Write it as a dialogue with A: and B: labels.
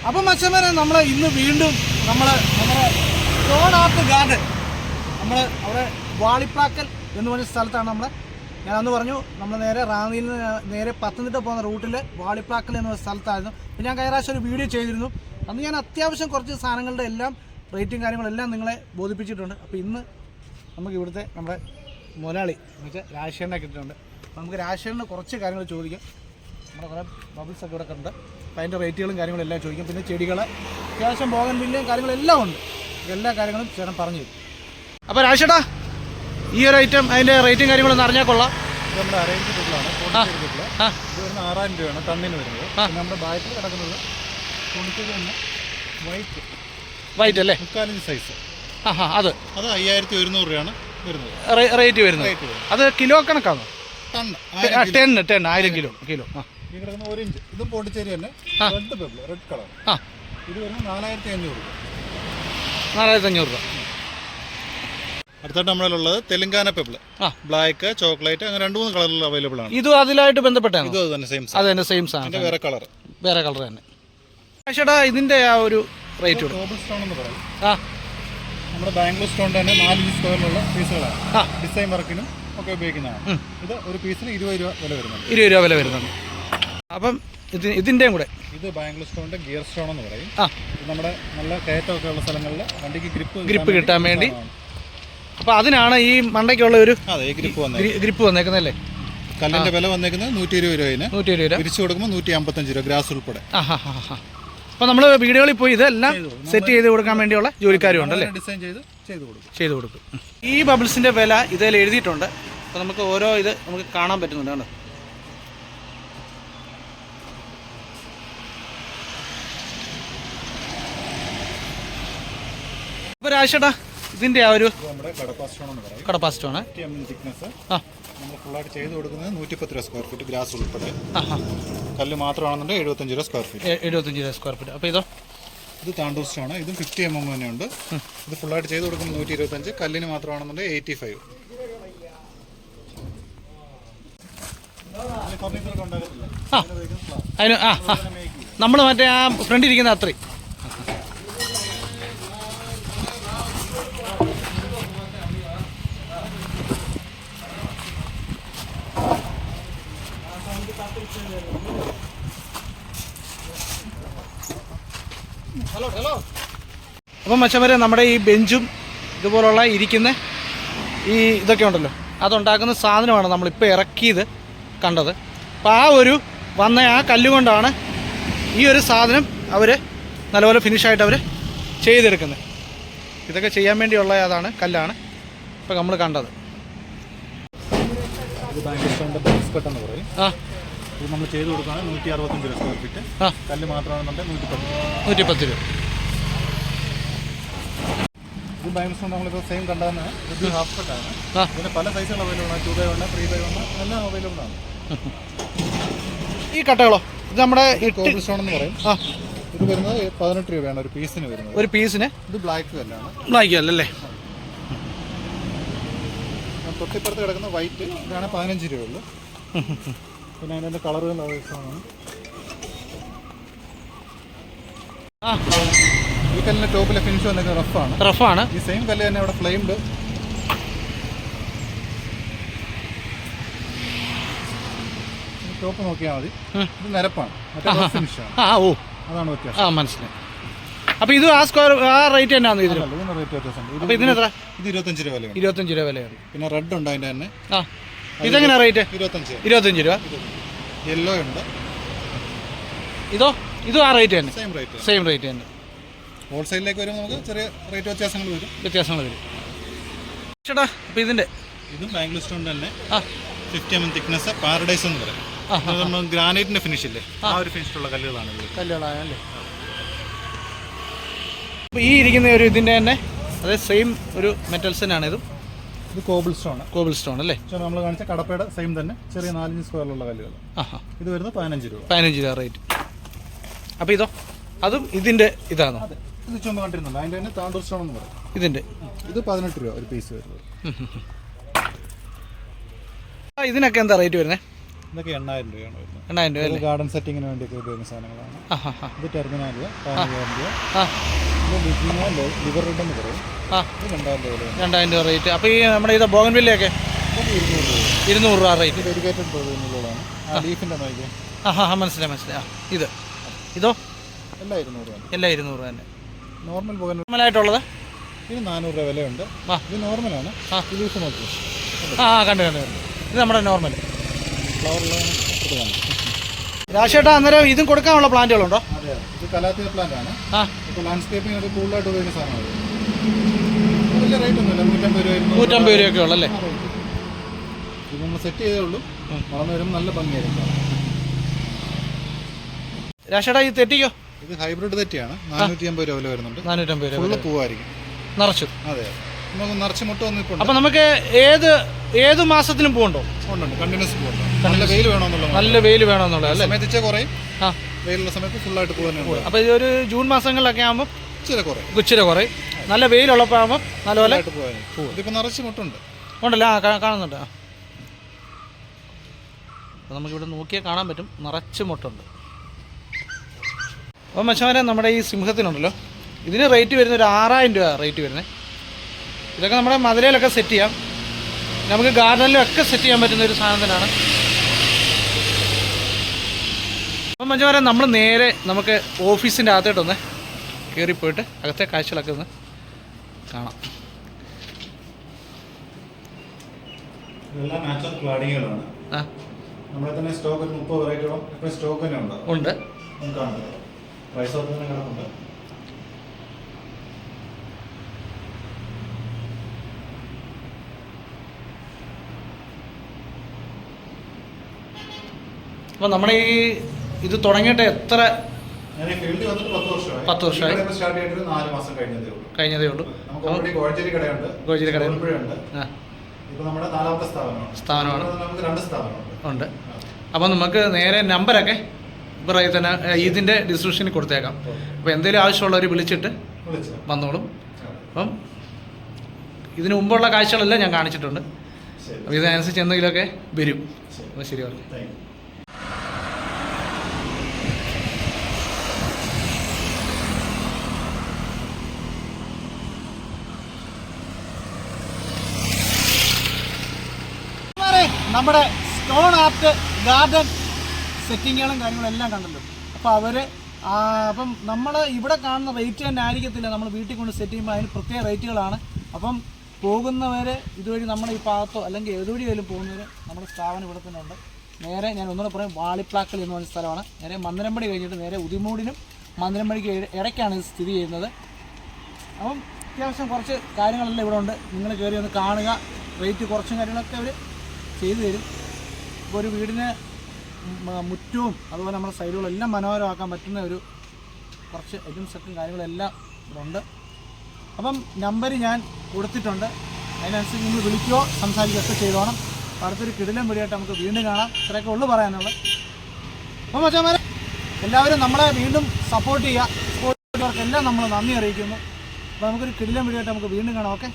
A: അപ്പം മച്ചന്മാരെ നമ്മൾ ഇന്ന് വീണ്ടും നമ്മുടെ സ്റ്റോൺ ആർട്ട് ഗാർഡൻ അവിടെ വാളിപ്ലാക്കൽ എന്ന് പറഞ്ഞ സ്ഥലത്താണ് ഞാൻ അന്ന് പറഞ്ഞു നമ്മൾ നേരെ റാന്നിയിൽ നിന്ന് നേരെ പത്തനംതിട്ട പോകുന്ന റൂട്ടിൽ വാളിപ്ലാക്കൽ എന്ന സ്ഥലത്തായിരുന്നു. അപ്പോൾ ഞാൻ കഴിഞ്ഞ പ്രാവശ്യം ഒരു വീഡിയോ ചെയ്തിരുന്നു. അന്ന് ഞാൻ അത്യാവശ്യം കുറച്ച് സാധനങ്ങളുടെ എല്ലാം റേറ്റും കാര്യങ്ങളെല്ലാം നിങ്ങളെ ബോധിപ്പിച്ചിട്ടുണ്ട്. അപ്പോൾ ഇന്ന് നമുക്ക് ഇവിടുത്തെ നമ്മുടെ മുതലാളി എന്ന് വെച്ചാൽ രാജശേഖരനെ കിട്ടിയിട്ടുണ്ട്. അപ്പോൾ നമുക്ക് രാജശേഖരന് കുറച്ച് കാര്യങ്ങൾ ചോദിക്കാം. നമ്മുടെ കുറേ ബബിൾസൊക്കെ ഇവിടെ ഉണ്ട്. അപ്പോൾ അതിൻ്റെ റേറ്റുകളും കാര്യങ്ങളും എല്ലാം ചോദിക്കും. പിന്നെ ചെടികൾ അത്യാവശ്യം പോകാൻ ബില്ലും കാര്യങ്ങളെല്ലാം ഉണ്ട്. എല്ലാ കാര്യങ്ങളും ചേട്ടൻ പറഞ്ഞു തരും. അപ്പോൾ രാജേട്ടാ ഈ ഒരു ഐറ്റം അതിൻ്റെ റേറ്റും കാര്യങ്ങളൊന്നും അറിഞ്ഞാൽ കൊള്ളാം.
B: ഇത് നമ്മുടെ അറേഞ്ച് ടെബിളാണ്. ഇത് വരുന്ന 6000 രൂപയാണ് ടണ്ണിന് വരുന്നത്. നമ്മുടെ ബാക്കിൽ കിടക്കുന്നത് തുണിക്കത് തന്നെ
A: വൈറ്റ് അല്ലേ
B: 3/4 ഇഞ്ച് സൈസ്.
A: അത്
B: 5100 രൂപയാണ് വരുന്നത്
A: റേറ്റ് വരുന്നത്. അത് കിലോ കണക്കാണോ? ടെൻ 1000 കിലോ
B: ഈ കിടക്കുന്ന 1 ഇഞ്ച് ഇതും പോണ്ടിച്ചേരി തന്നെ റെഡ് പെബിൾ റെഡ് കളർ. ഇത് വരുന്നത് 4500 രൂപ.
A: 4500 രൂപ.
B: അടുത്തായിട്ട് നമ്മളുള്ളത് തെലുങ്കാന പെബിൾ ബ്ലാക്ക് ചോക്ലേറ്റ് അങ്ങനെ 2-3 കളറിൽ അവൈലബിൾ ആണ്.
A: ഇത് അതിലായിട്ട് ബന്ധപ്പെട്ടാണ്.
B: ഇത് തന്നെ സെയിം സാധനം വേറെ കളർ
A: തന്നെ. ചേട്ടാ ഇതിന്റെ ആ ഒരു റേറ്റ്
B: കോബിൾ സ്റ്റോൺ എന്ന് പറയും. നമ്മുടെ ബാംഗ്ലൂർ സ്റ്റോൺ തന്നെ 4 ഇഞ്ച് സ്ക്വയറിലുള്ള പീസുകളാണ്. ഡിസൈൻ വർക്കിനും ഒക്കെ ഉപയോഗിക്കുന്നതാണ്. ഇത് ഒരു പീസിന് 20 രൂപ വില വരുന്നുണ്ട്.
A: 20 രൂപ വില വരുന്നുണ്ട്. അപ്പം ഇതിൻ്റെയും കൂടെ
B: ഇത് ബാംഗ്ലൂർ സ്റ്റോണിന്റെ ഗിയർ സ്റ്റോൺ എന്ന് പറയും. ഇത് നമ്മുടെ നല്ല കയറ്റമൊക്കെ ഉള്ള സ്ഥലങ്ങളിൽ വണ്ടിക്ക് ഗ്രിപ്പ്
A: കിട്ടാൻ വേണ്ടി. അപ്പോൾ അതിനാണ് ഈ മണ്ടയ്ക്കുള്ള ഒരു ഗ്രിപ്പ് വന്നേക്കുന്നല്ലേ.
B: കല്ലിന്റെ വില വന്നേക്കുന്നത് 120 രൂപ. തിരിച്ചു കൊടുക്കുമ്പോൾ 155 രൂപ ഗ്രാസ് ഉൾപ്പെടെ.
A: അപ്പോൾ നമ്മൾ വീടുകളിൽ പോയി ഇതെല്ലാം സെറ്റ് ചെയ്ത് കൊടുക്കാൻ വേണ്ടിയുള്ള ജോലിക്കാരും ഉണ്ടല്ലേ.
B: ഡിസൈൻ
A: ചെയ്ത് കൊടുക്കും. ഈ ബബിൾസിന്റെ വില ഇതിൽ എഴുതിയിട്ടുണ്ട്. അപ്പോൾ നമുക്ക് ഓരോ ഇത് നമുക്ക് കാണാൻ പറ്റുന്നുണ്ട്. കണ്ടോ? അപ്പോൾ രാജേട്ടാ ഇതിന്റെ ആ ഒരു കടപ്പാ സ്റ്റോൺ
B: നമ്മൾ ഫുള്ളായിട്ട് ചെയ്ത് കൊടുക്കുന്നത് 110 രൂപ സ്ക്വയർ ഫീറ്റ് ഗ്രാസ് ഉൾപ്പെടെ. കല്ല് മാത്രമാണെന്നുണ്ടെങ്കിൽ 75 രൂപ സ്ക്വയർ ഫീറ്റ്.
A: 75 രൂപ സ്ക്വയർ ഫീറ്റ്. അപ്പോൾ
B: ഇത് താണ്ടൂർ സ്റ്റോൺ. ഇതും 50 mm തന്നെയുണ്ട്. ഇത് ഫുള്ളായിട്ട് ചെയ്ത് കൊടുക്കുന്നത് 125. കല്ലിന് മാത്രമാണെന്നുണ്ടെങ്കിൽ 85.
A: അതിന് നമ്മൾ മറ്റേ ആ ഫ്രണ്ട് ഇരിക്കുന്ന അത്രയും. അപ്പം മച്ചന്മാരെ നമ്മുടെ ഈ ബെഞ്ചും ഇതുപോലുള്ള ഇരിക്കുന്ന ഈ ഇതൊക്കെ ഉണ്ടല്ലോ അതുണ്ടാക്കുന്ന സാധനമാണ് നമ്മളിപ്പോൾ ഇറക്കിയത് കണ്ടത്. അപ്പോൾ ആ ഒരു വന്ന ആ കല്ലുകൊണ്ടാണ് ഈ ഒരു സാധനം അവർ നല്ലപോലെ ഫിനിഷായിട്ട് അവർ ചെയ്തെടുക്കുന്നത്. ഇതൊക്കെ ചെയ്യാൻ വേണ്ടിയുള്ള അതാണ് കല്ലാണ് ഇപ്പോൾ നമ്മൾ കണ്ടത്.
B: ഇത് നമ്മൾ ചെയ്ത് കൊടുക്കുകയാണ് 165 രൂപ സ്ക്വയർ ഫീറ്റ്. കല്ല് മാത്രമാണെന്നുണ്ടെങ്കിൽ
A: 110 രൂപ.
B: ഇത് ബാംഗ്ലൂർ നമ്മളിപ്പോൾ സെയിം കണ്ടതാണ്. ഇത് ഹാഫ് കട്ടാണ്. ഇതിന് പല സൈസുകൾ അവൈലബിൾ ആണ്. 2x1 3x1 എല്ലാം അവൈലബിൾ ആണ്.
A: ഈ കട്ടകളോ ഇത് നമ്മുടെ
B: കോബിൾ സ്റ്റോൺ എന്ന് പറയും. ഇത് വരുന്നത് 18 രൂപയാണ് ഒരു പീസിന് വരുന്നത്.
A: ഒരു പീസിന്.
B: ഇത് ബ്ലാക്ക് കല്ലാണ്.
A: ബ്ലാക്ക് കല്ലല്ലേ.
B: തൊട്ടിപ്പുറത്ത് കിടക്കുന്ന വൈറ്റ് ഇതാണ് 15 രൂപയുള്ളൂ. പിന്നെ അതിൻ്റെ കളറുകൾ ആവശ്യമാണ്. ഈ കല്ലിൻ്റെ ടോപ്പിലെ ഫിനിഷ് വന്നിട്ട് റഫാണ്. ഈ സെയിം കല്ല് തന്നെ അവിടെ ഫ്ലെയിംഡ്. ടോപ്പ് നോക്കിയാൽ മതി. ഇത് നിരപ്പാണ്. മറ്റേ ഫിനിഷാണ്. അതാണ് വ്യത്യാസം.
A: മനസ്സിലായി. അപ്പോൾ ഇത് ആ റേറ്റ് തന്നെയാണ് ഇതിന്
B: റേറ്റ് വ്യത്യാസം.
A: അപ്പോൾ ഇതിനെത്ര?
B: ഇത് 25 രൂപ വിലയാണ്.
A: 25 രൂപ വിലയാണ്.
B: പിന്നെ റെഡ് ഉണ്ട് അതിൻ്റെ തന്നെ.
A: ഇതെങ്ങനെയാണ് റേറ്റ്?
B: 25
A: രൂപ.
B: യെല്ലോ ഉണ്ട്.
A: ഇതും ആ റേറ്റ് തന്നെ.
B: സെയിം
A: റേറ്റ് തന്നെ.
B: ഹോൾസെയിലേക്ക് വരുമ്പോൾ നമുക്ക് ചെറിയ റേറ്റ് വ്യത്യാസങ്ങൾ വരും.
A: ചേട്ടാ അപ്പോൾ
B: ഇതും ബാംഗ്ലൂർ സ്റ്റോൺ തന്നെ 50 mm തിക്നെസ് പാരഡൈസ് എന്ന് പറയും. നമ്മൾ ഗ്രാനൈറ്റിന്റെ ഫിനിഷ് ഇല്ലേ ആ ഒരു ഫിനിഷിലുള്ള കല്ലുകളാണല്ലേ.
A: അപ്പോൾ ഈ ഇരിക്കുന്ന ഒരു ഇതിൻ്റെ തന്നെ അതെ സെയിം ഒരു മെറ്റൽസിനാണ് ഇത്
B: കോബിൾ
A: സ്റ്റോൺ അല്ലേ.
B: നമ്മൾ കാണിച്ച കടപ്പയുടെ സെയിം തന്നെ ചെറിയ 4 ഇഞ്ച് സ്ക്വയറിലുള്ള കല്ലുകൾ. ഇത് വരുന്നത് 15 രൂപ.
A: 15 രൂപ റേറ്റ്. അപ്പോൾ അതും ഇതിൻ്റെ ഇതാണോ?
B: ഇത് ചുമ കണ്ടിരുന്നുണ്ട്. അതിൻ്റെ തന്നെ താണ്ടൂർ സ്റ്റോൺ എന്ന് പറയും.
A: ഇതിൻ്റെ
B: ഇത് 18 രൂപ ഒരു പീസ് വരുന്നത്.
A: ഇതിനൊക്കെ എന്താ റേറ്റ് വരുന്നത്?
B: ഇതൊക്കെ 8000 രൂപയാണ് വരുന്നത്.
A: 8000 രൂപ അല്ലേ?
B: ഗാർഡൻ സെറ്റിങ്ങിന് വേണ്ടിയൊക്കെ ഉപയോഗിക്കുന്ന സാധനങ്ങളാണ്. ഇത് ടെർമിനാലിയ, ലിവർ റെഡ് എന്ന് പറയും. ഇത് 2000 രൂപ.
A: 2000 രൂപ റേറ്റ്. അപ്പോൾ ഈ നമ്മുടെ ഇത് ബോഗൺവില്ലയൊക്കെ 200 രൂപ റേറ്റ്.
B: ഡെഡിക്കേറ്റഡ് പ്രോഗ്രാമുകളാണ്. ആ ലീഫിൻ്റെ നോക്കിയാൽ
A: മനസ്സിലായി. ഇതോ
B: എല്ലാം 200 രൂപ.
A: എല്ലാം 200 രൂപ തന്നെ.
B: നോർമൽ ബോഗൻ
A: നോർമലായിട്ടുള്ളത്
B: ഇത് 400 രൂപ വിലയുണ്ട്. ഇത് നോർമലാണ്. ലീഫ് നോക്കി
A: കണ്ടു. ഇത് നമ്മുടെ നോർമൽ
B: ഫ്ലവറുള്ളതാണ്.
A: രാജേട്ടാ, അന്നേരം ഇതും കൊടുക്കാനുള്ള പ്ലാന്റുകളുണ്ടോ?
B: അതെ, ഇത് കലാത്തിയ പ്ലാന്റ് ആണ്. ഇപ്പോൾ ലാൻഡ്സ്കേപ്പിംഗ് ഒക്കെ കൂടുതലായിട്ട് ഉപയോഗിക്കുന്ന സാധനമാണ്. വലിയ റേറ്റ് ഒന്നുമില്ല,
A: 150 രൂപയൊക്കെ ഉള്ളല്ലേ?
B: ഇത് നമ്മൾ സെറ്റ് ചെയ്തേ ഉള്ളൂ. വളർന്നു വരുമ്പോൾ നല്ല ഭംഗിയായിരിക്കും.
A: രാജേട്ടാ, ഈ തെറ്റിക്കോ?
B: ഇത് ഹൈബ്രിഡ് തെറ്റിയാണ്. 450 രൂപ വില വരുന്നുണ്ട്.
A: 450 രൂപ.
B: ഫുള്ള് പൂവായിരിക്കും,
A: നിറച്ചു.
B: അതെ, നമുക്ക് നിറച്ച് മുട്ട വന്നിപ്പോൾ.
A: അപ്പം നമുക്ക് ഏത് മാസത്തിലും പൂവുണ്ടോ?
B: ഉണ്ട്, കണ്ടിന്യൂസ് പൂവുണ്ട്. നല്ല വെയിൽ വേണമെന്നുള്ളത്.
A: നല്ല വെയിൽ വേണമെന്നുള്ളത് അല്ലേ?
B: സമയത്ത് കുറയും, വെയിലുള്ള സമയത്ത് ഫുള്ളായിട്ട് പൂ തന്നെ.
A: അപ്പോൾ ഈ ഒരു ജൂൺ മാസങ്ങളിലൊക്കെ ആകുമ്പോൾ
B: ഇച്ചിരി
A: കുറയും. നല്ല വെയിലുള്ളപ്പോൾ ആകുമ്പോൾ നല്ലപോലെ
B: പൂവ്. ഇതിപ്പോൾ നിറച്ച് മുട്ടുണ്ട്
A: ഉണ്ടല്ലോ. കാണുന്നുണ്ട്. അപ്പോൾ നമുക്കിവിടെ നോക്കിയാൽ കാണാൻ പറ്റും, നിറച്ച് മുട്ടുണ്ട്. അപ്പോൾ മച്ചമാരെ, നമ്മുടെ ഈ സിംഹത്തിനുണ്ടല്ലോ, ഇതിന് റേറ്റ് വരുന്ന ഒരു 6000 രൂപ റേറ്റ് വരുന്നത്. ഇതൊക്കെ നമ്മുടെ മതിലയിലൊക്കെ സെറ്റ് ചെയ്യാം, നമുക്ക് ഗാർഡനിലും ഒക്കെ സെറ്റ് ചെയ്യാൻ പറ്റുന്ന ഒരു സാധനത്തിനാണ്. അപ്പം മച്ചമാരെ, നമ്മൾ നേരെ നമുക്ക് ഓഫീസിൻ്റെ അകത്തോട്ടൊന്ന് കയറിപ്പോയിട്ട് അകത്തെ കാഴ്ചകളൊക്കെ ഒന്ന് കാണാം.
B: ഇതെല്ലാം നാച്ചുറൽ ക്ലാഡിങ്ങുകളാണ്. നമ്മളെ തന്നെ സ്റ്റോക്ക് ഒരു 30 വെറൈറ്റിയോളം ഇപ്പോൾ സ്റ്റോക്ക് തന്നെ ഉണ്ട്. പ്രൈസ് ഓഫ് തന്നെ കിടക്കുന്നുണ്ട്.
A: അപ്പോൾ നമ്മുടെ ഇത് തുടങ്ങിയിട്ട് എത്ര?
B: ഞാൻ ഈ ഫീൽഡിൽ വന്നിട്ട്
A: 10 വർഷമായി.
B: സ്റ്റാർട്ട് ചെയ്തിട്ട് 4 മാസം കഴിഞ്ഞതേ ഉള്ളൂ. നമുക്ക് ഓൾറെഡി കോഴഞ്ചേരി കടയുണ്ട്. ഇപ്പോൾ നമ്മുടെ 4ാമത്തെ സ്ഥാപനമാണ്. നമുക്ക് 2 സ്ഥാപനമുണ്ട്.
A: അപ്പോൾ നമുക്ക് നേരെ നമ്പരൊക്കെ ഇപ്പോൾ തന്നെ ഇതിൻ്റെ ഡിസ്ക്രിപ്ഷനിൽ കൊടുത്തേക്കാം. അപ്പോൾ എന്തെങ്കിലും ആവശ്യമുള്ളവർ വിളിച്ചിട്ട് വന്നോളും. അപ്പം ഇതിന് മുമ്പുള്ള കാഴ്ചകളെല്ലാം ഞാൻ കാണിച്ചിട്ടുണ്ട്. അപ്പോൾ ഇതിനനുസരിച്ച് എന്തെങ്കിലുമൊക്കെ വരും. അപ്പോൾ ശരി, പറഞ്ഞു. നമ്മുടെ സ്റ്റോൺ ആർട്ട് ഗാർഡൻ സെറ്റിങ്ങുകളും കാര്യങ്ങളും എല്ലാം കണ്ടല്ലോ. അപ്പോൾ അപ്പം നമ്മൾ ഇവിടെ കാണുന്ന റേറ്റ് തന്നെ ആയിരിക്കത്തില്ല, നമ്മൾ വീട്ടിൽ കൊണ്ട് സെറ്റ് ചെയ്യുമ്പോൾ അതിന് പ്രത്യേക റേറ്റുകളാണ്. അപ്പം പോകുന്നവർ ഇതുവഴി നമ്മുടെ ഈ ഭാഗത്തോ അല്ലെങ്കിൽ ഏതുവഴി ആയാലും പോകുന്നവർ നമ്മുടെ സ്ഥാപനം ഇവിടെ തന്നെ ഉണ്ട്. നേരെ ഞാൻ ഒന്നുകൂടെ പറയും, വാളിപ്ലാക്കൽ എന്ന് പറഞ്ഞ സ്ഥലമാണ്. നേരെ മന്ദിരമ്പടി കഴിഞ്ഞിട്ട് നേരെ ഉദിമൂടിനും മന്ദിരമ്പടിക്ക് ഇടയ്ക്കാണ് ഇത് സ്ഥിതി ചെയ്യുന്നത്. അപ്പം അത്യാവശ്യം കുറച്ച് കാര്യങ്ങളെല്ലാം ഇവിടെ ഉണ്ട്. നിങ്ങൾ കയറി ഒന്ന് കാണുക. റേറ്റ് കുറച്ചും കാര്യങ്ങളൊക്കെ അവർ ചെയ്തു തരും. ഇപ്പോൾ ഒരു വീടിന് മുറ്റവും അതുപോലെ നമ്മുടെ സൈഡുകളെല്ലാം മനോഹരമാക്കാൻ പറ്റുന്ന കുറച്ച് ഐറ്റംസൊക്കെ കാര്യങ്ങളെല്ലാം ഇവിടെ ഉണ്ട്. അപ്പം നമ്പർ ഞാൻ കൊടുത്തിട്ടുണ്ട്, അതിനനുസരിച്ച് നിങ്ങൾ വിളിക്കുകയോ സംസാരിക്കുകയൊക്കെ ചെയ്തോണം. അടുത്തൊരു കിടിലം വീഡിയോയായിട്ട് നമുക്ക് വീണ്ടും കാണാം. ഇത്രയൊക്കെ ഉള്ളു പറയാനുള്ളത്. അപ്പം മച്ചാന്മാരെ, എല്ലാവരും നമ്മളെ വീണ്ടും സപ്പോർട്ട് ചെയ്യുക. സപ്പോർട്ട് ചെയ്തവർക്കെല്ലാം നമ്മൾ നന്ദി അറിയിക്കുന്നു. അപ്പോൾ നമുക്കൊരു കിടിലം വീഡിയോയായിട്ട് നമുക്ക് വീണ്ടും കാണാം. ഓക്കെ.